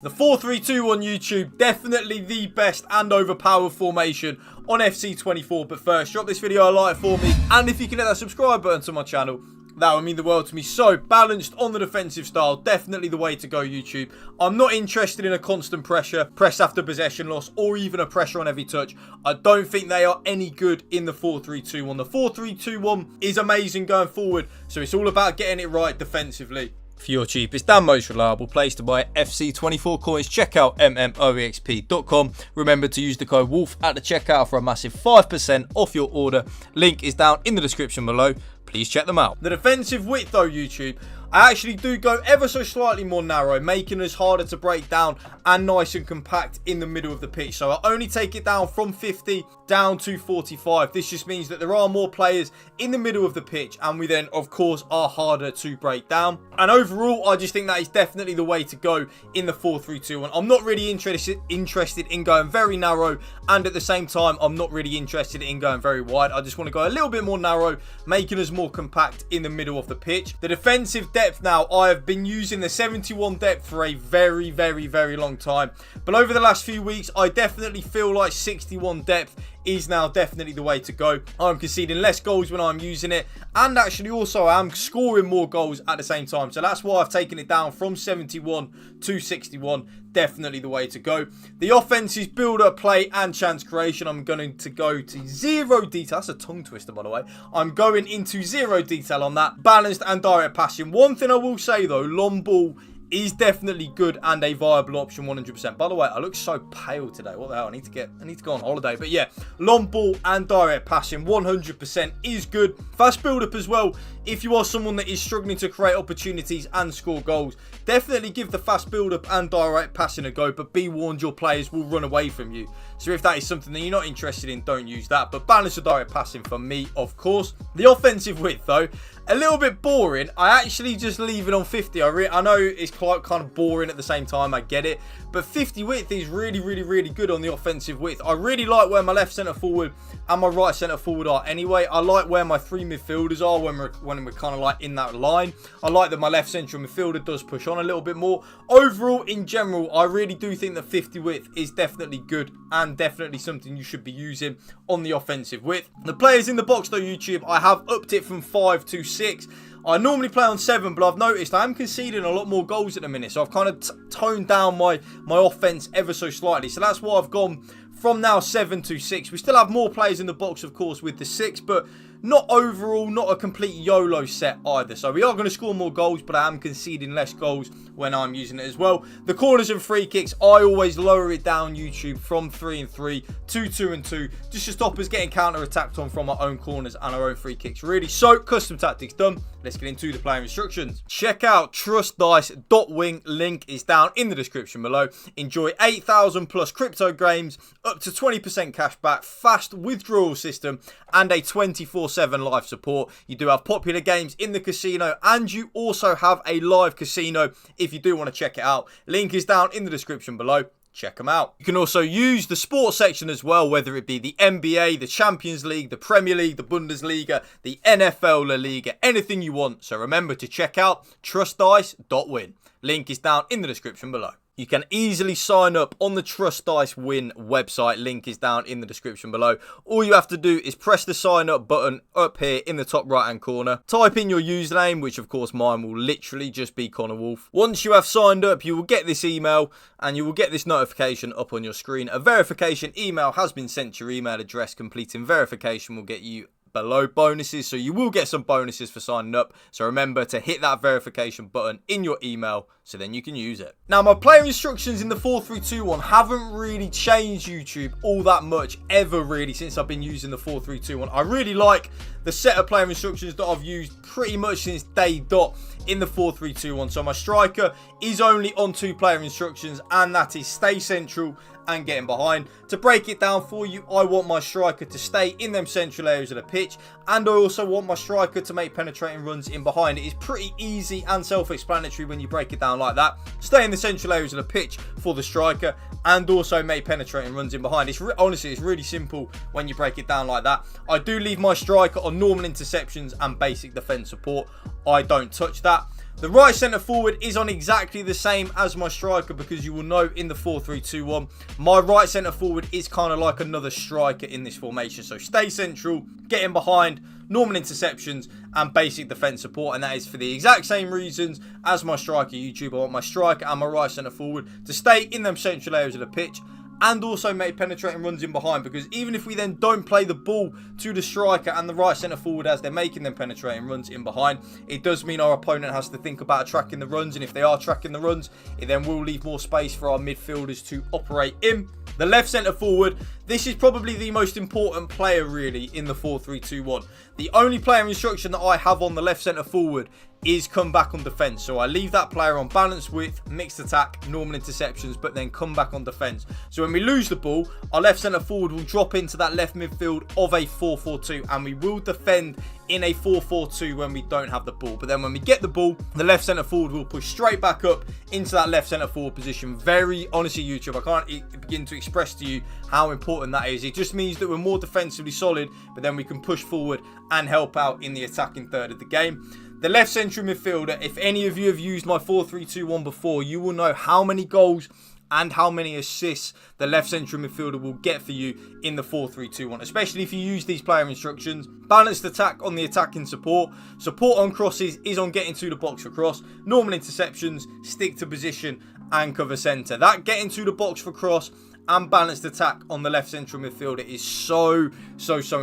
The 4-3-2 on YouTube, definitely the best and overpowered formation on FC24. But first, drop this video a like for me. And if you can hit that subscribe button to my channel, that would mean the world to me. So, balanced on the defensive style, definitely the way to go, YouTube. I'm not interested in a constant pressure, press after possession loss, or even a pressure on every touch. I don't think they are any good in the 4-3-2 one. The 4-3-2 one is amazing going forward. So, it's all about getting it right defensively. For your cheapest and most reliable place to buy FC24 coins, check out mmoexp.com. Remember to use the code WOLF at the checkout for a massive 5% off your order. Link is down in the description below. Please check them out. The defensive width though, YouTube, I actually do go ever so slightly more narrow, making us harder to break down and nice and compact in the middle of the pitch. So I only take it down from 50 down to 45. This just means that there are more players in the middle of the pitch, and we then, of course, are harder to break down. And overall, I just think that is definitely the way to go in the 4-3-2 one. I'm not really interested in going very narrow, and at the same time, I'm not really interested in going very wide. I just want to go a little bit more narrow, making us more compact in the middle of the pitch. The defensive depth now, I have been using the 71 depth for a very, very, very long time. But over the last few weeks, I definitely feel like 61 depth is now definitely the way to go. I'm conceding less goals when I'm using it, and actually also I'm scoring more goals at the same time. So that's why I've taken it down from 71 to 61. Definitely the way to go. The offense is build up, play, and chance creation. I'm going to go to zero detail. That's a tongue twister, by the way. I'm going into zero detail on that. Balanced and direct passing. One thing I will say though, long ball is definitely good and a viable option 100%. By the way, I look so pale today. What the hell? I need to go on holiday. But yeah, long ball and direct passing 100% is good. Fast build up as well. If you are someone that is struggling to create opportunities and score goals, definitely give the fast build up and direct passing a go, but be warned your players will run away from you. So if that is something that you're not interested in, don't use that. But balance of direct passing for me, of course. The offensive width though, a little bit boring. I actually just leave it on 50. I know it's quite kind of boring at the same time, I get it, but 50 width is really, really, really good on the offensive width. I really like where my left centre forward and my right centre forward are anyway. I like where my three midfielders are when we're kind of like in that line. I like that my left central midfielder does push on a little bit more. Overall, in general, I really do think that 50 width is definitely good and definitely something you should be using on the offensive width. The players in the box though, YouTube, I have upped it from 5 to 6. I normally play on 7, but I've noticed I am conceding a lot more goals at the minute. So I've kind of toned down my offense ever so slightly. So that's why I've gone from now 7 to 6. We still have more players in the box, of course, with the 6, but not overall, not a complete YOLO set either. So we are going to score more goals, but I am conceding less goals when I'm using it as well. The corners and free kicks, I always lower it down, YouTube, from 3 and 3 to 2 and 2, just to stop us getting counter-attacked on from our own corners and our own free kicks, really. So, custom tactics done. Let's get into the player instructions. Check out trustdice.wing. Link is down in the description below. Enjoy 8,000 plus crypto games, up to 20% cash back, fast withdrawal system, and a 24/7 live support. You do have popular games in the casino, and you also have a live casino if you do want to check it out. Link is down in the description below. Check them out. You can also use the sports section as well, whether it be the NBA, the Champions League, the Premier League, the Bundesliga, the NFL, La Liga, anything you want. So remember to check out trustdice.win. Link is down in the description below. You can easily sign up on the Trust Dice Win website. Link is down in the description below. All you have to do is press the sign up button up here in the top right hand corner. Type in your username, which of course mine will literally just be Connor Woolf. Once you have signed up, you will get this email and you will get this notification up on your screen. A verification email has been sent to your email address. Completing verification will get you below bonuses, so you will get some bonuses for signing up. So remember to hit that verification button in your email so then you can use it. Now, my player instructions in the 4-3-2 one haven't really changed, YouTube, all that much ever really since I've been using the 4-3-2 one. I really like the set of player instructions that I've used pretty much since day dot in the 4-3-2 one. So my striker is only on 2 player instructions, and that is stay central and getting behind. To break it down for you, I want my striker to stay in them central areas of the pitch, and I also want my striker to make penetrating runs in behind. It is pretty easy and self-explanatory when you break it down like that. Stay in the central areas of the pitch for the striker, and also make penetrating runs in behind. Honestly, it's really simple when you break it down like that. I do leave my striker on normal interceptions and basic defense support. I don't touch that. The right centre forward is on exactly the same as my striker, because you will know in the 4-3-2-1, my right centre forward is kind of like another striker in this formation. So stay central, get in behind, normal interceptions, and basic defence support. And that is for the exact same reasons as my striker YouTube. I want my striker and my right centre forward to stay in them central areas of the pitch, and also make penetrating runs in behind, because even if we then don't play the ball to the striker and the right centre forward as they're making them penetrating runs in behind, it does mean our opponent has to think about tracking the runs, and if they are tracking the runs, it then will leave more space for our midfielders to operate in. The left centre forward, this is probably the most important player really in the 4-3-2-1. The only player instruction that I have on the left centre forward is come back on defence. So I leave that player on balanced width, mixed attack, normal interceptions, but then come back on defence. So when we lose the ball, our left centre forward will drop into that left midfield of a 4-4-2, and we will defend in a 4-4-2 when we don't have the ball. But then when we get the ball, the left centre forward will push straight back up into that left centre forward position. Very honestly, YouTube, I can't begin to express to you how important that is. It just means that we're more defensively solid, but then we can push forward and help out in the attacking third of the game. The left central midfielder, if any of you have used my 4-3-2-1 before, you will know how many goals and how many assists the left central midfielder will get for you in the 4-3-2-1, especially if you use these player instructions. Balanced attack on the attacking support. Support on crosses is on getting to the box for cross. Normal interceptions, stick to position, and cover centre. That getting to the box for cross and balanced attack on the left central midfielder is so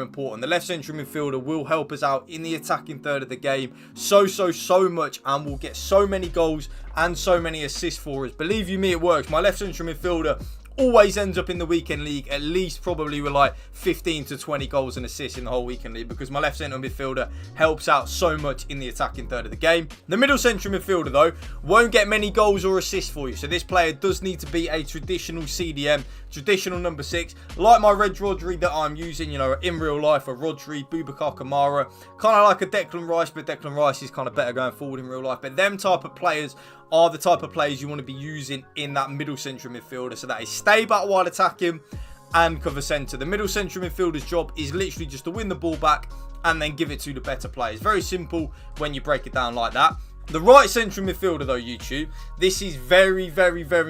important. The left central midfielder will help us out in the attacking third of the game so much, and will get so many goals and so many assists for us. Believe you me, it works. My left central midfielder always ends up in the weekend league at least probably with like 15 to 20 goals and assists in the whole weekend league, because my left central midfielder helps out so much in the attacking third of the game. The middle central midfielder though won't get many goals or assists for you, so this player does need to be a traditional CDM, traditional number 6, like my Red Rodri that I'm using, you know, in real life, a Rodri, Boubacar Kamara, kind of like a Declan Rice, but Declan Rice is kind of better going forward in real life. But them type of players are the type of players you want to be using in that middle central midfielder. So that is stay back while attacking and cover centre. The middle central midfielder's job is literally just to win the ball back and then give it to the better players. Very simple when you break it down like that. The right central midfielder though, YouTube, this is very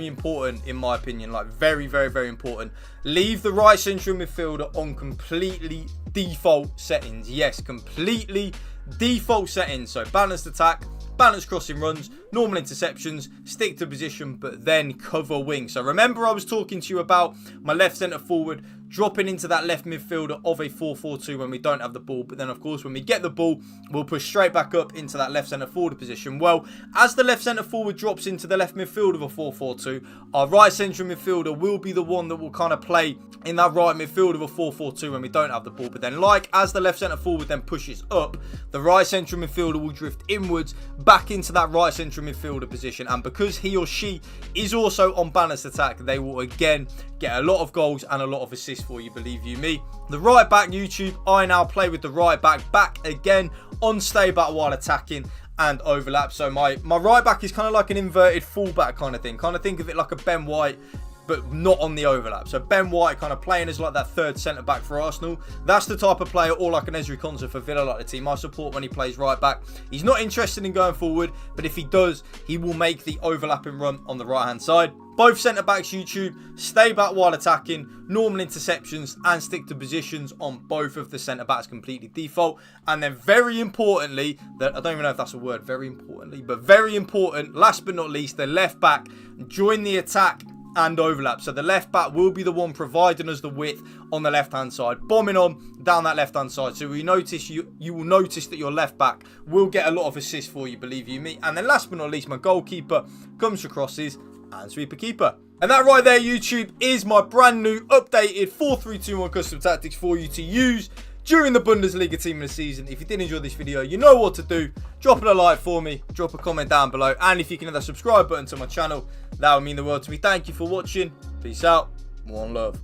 important in my opinion. Like very important. Leave the right central midfielder on completely default settings. Yes, completely default settings. So balanced attack, balanced crossing runs, normal interceptions, stick to position, but then cover wing. So remember I was talking to you about my left centre forward dropping into that left midfielder of a 4-4-2 when we don't have the ball. But then, of course, when we get the ball, we'll push straight back up into that left centre forward position. Well, as the left centre forward drops into the left midfield of a 4-4-2, our right central midfielder will be the one that will kind of play in that right midfield of a 4-4-2 when we don't have the ball. But then, like, as the left centre forward then pushes up, the right central midfielder will drift inwards back into that right central midfielder position. And because he or she is also on balanced attack, they will again get a lot of goals and a lot of assists for you, believe you me. The right back, YouTube, I now play with the right back again on stay back while attacking and overlap. So my right back is kind of like an inverted fullback kind of thing. Kind of think of it like a Ben White, but not on the overlap. So Ben White kind of playing as like that third centre-back for Arsenal. That's the type of player, or like an Ezri Konsa for Villa, like the team I support when he plays right back. He's not interested in going forward, but if he does, he will make the overlapping run on the right-hand side. Both centre-backs, YouTube, stay back while attacking, normal interceptions, and stick to positions on both of the centre-backs completely default. And then very importantly, that I don't even know if that's a word, very importantly, but very important, last but not least, the left back join the attack and overlap. So the left back will be the one providing us the width on the left hand side, bombing on down that left hand side. So you will notice that your left back will get a lot of assists for you, believe you me. And then last but not least, my goalkeeper comes for crosses and sweeper keeper. And that right there, YouTube, is my brand new updated 4-3-2-1 custom tactics for you to use during the Bundesliga team of the season. If you did enjoy this video, you know what to do. Drop it a like for me, drop a comment down below, and if you can hit that subscribe button to my channel, that would mean the world to me. Thank you for watching. Peace out. One love.